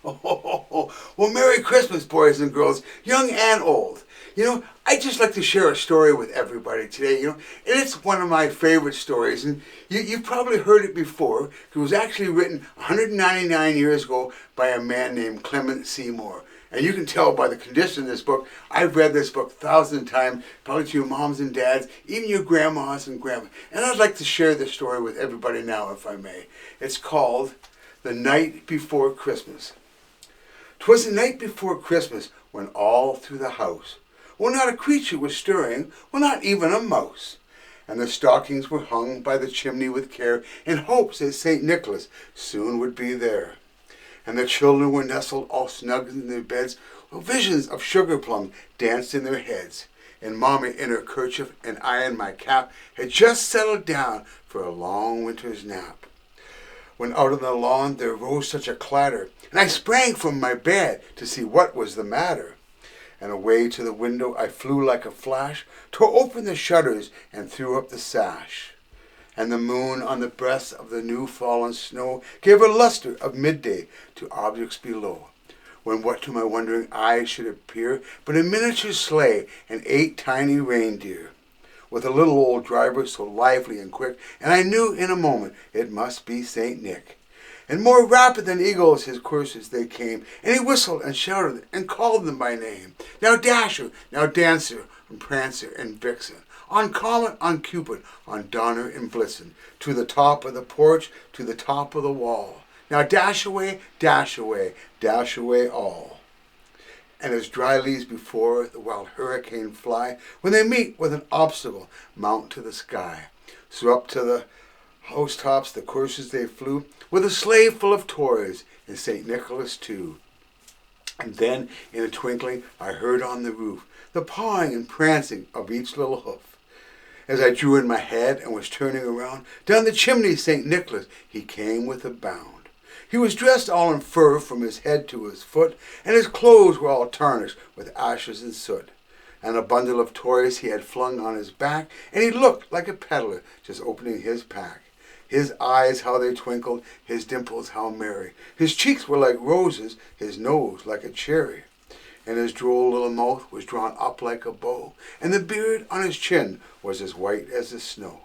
Oh, ho, ho, ho. Well, Merry Christmas, boys and girls, young and old. I'd just like to share a story with everybody today, and it's one of my favorite stories, and you've probably heard it before. It was actually written 199 years ago by a man named Clement Seymour. And you can tell by the condition of this book, I've read this book 1,000 times, probably to your moms and dads, even your grandmas and grandmas. And I'd like to share this story with everybody now, if I may. It's called The Night Before Christmas. 'Twas the night before Christmas when all through the house, well, not a creature was stirring, well, not even a mouse. And the stockings were hung by the chimney with care, in hopes that St. Nicholas soon would be there. And the children were nestled all snug in their beds, while visions of sugar plums danced in their heads. And Mommy in her kerchief and I in my cap had just settled down for a long winter's nap. When out on the lawn there rose such a clatter, and I sprang from my bed to see what was the matter. And away to the window I flew like a flash, tore open the shutters and threw up the sash. And the moon on the breast of the new fallen snow gave a luster of midday to objects below, when what to my wondering eyes should appear but a miniature sleigh and 8 tiny reindeer, with a little old driver so lively and quick, and I knew in a moment it must be St. Nick. And more rapid than eagles his coursers they came, and he whistled and shouted and called them by name. Now Dasher, now Dancer, and Prancer and Vixen, on Comet, on Cupid, on Donner and Blitzen, to the top of the porch, to the top of the wall. Now dash away, dash away, dash away all. And as dry leaves before the wild hurricane fly, when they meet with an obstacle, mount to the sky. So up to the housetops the coursers they flew, with a sleigh full of toys, and St. Nicholas too. And then, in a twinkling, I heard on the roof the pawing and prancing of each little hoof. As I drew in my head and was turning around, down the chimney St. Nicholas he came with a bound. He was dressed all in fur from his head to his foot, and his clothes were all tarnished with ashes and soot. And a bundle of toys he had flung on his back, and he looked like a peddler just opening his pack. His eyes, how they twinkled, his dimples, how merry. His cheeks were like roses, his nose like a cherry. And his droll little mouth was drawn up like a bow, and the beard on his chin was as white as the snow.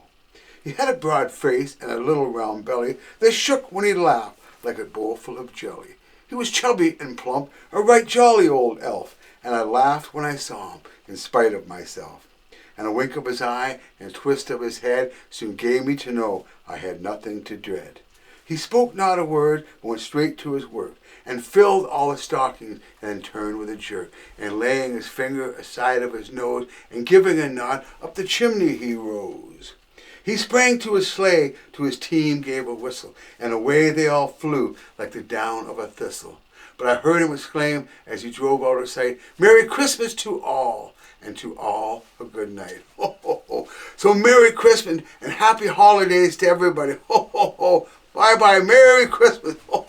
He had a broad face and a little round belly that shook when he laughed like a bowl full of jelly. He was chubby and plump, a right jolly old elf, and I laughed when I saw him, in spite of myself. And a wink of his eye and a twist of his head soon gave me to know I had nothing to dread. He spoke not a word, but went straight to his work, and filled all the stockings, and then turned with a jerk, and laying his finger aside of his nose, and giving a nod, up the chimney he rose. He sprang to his sleigh, to his team gave a whistle, and away they all flew like the down of a thistle. But I heard him exclaim, as he drove out of sight, Merry Christmas to all, and to all a good night. Ho, ho, ho. So Merry Christmas and Happy Holidays to everybody. Ho, ho, ho. Bye-bye. Merry Christmas. Ho,